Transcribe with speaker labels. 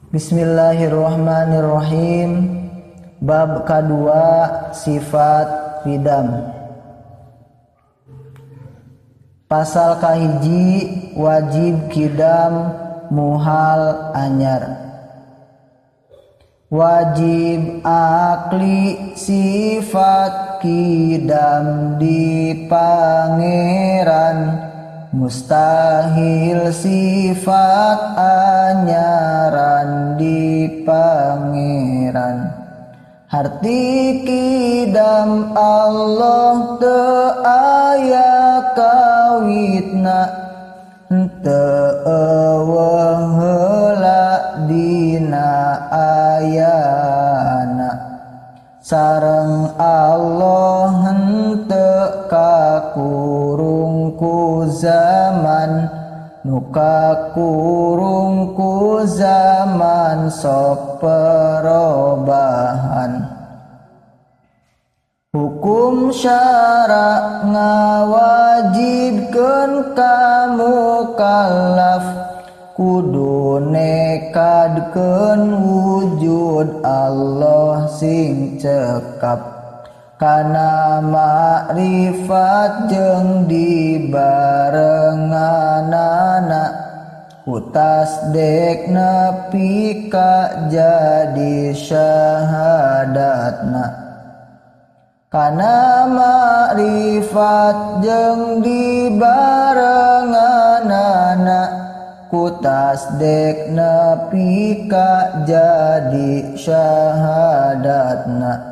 Speaker 1: Bismillahirrahmanirrahim. Bab kedua, sifat qidam. Pasal kahiji, wajib qidam muhal anyar. Wajib akli sifat qidam di pangeran, mustahil sifat anyaran di pangeran. Harti qidam Allah teu aya kawitna, teu eueuh heula dina ayana. Sareng Allah henteu kakurung ku zaman, nu kakurung ku zaman sok perubahan. Hukum syara ngawajibkeun ka mukallaf, kudu nekadkeun wujud Allah sing cekap. Kana makrifat jeung dibarenganana, ku tasdek nepi ka jadi syahadatna. Kana makrifat jeung dibarenganana, ku tasdek nepi ka jadi syahadatna.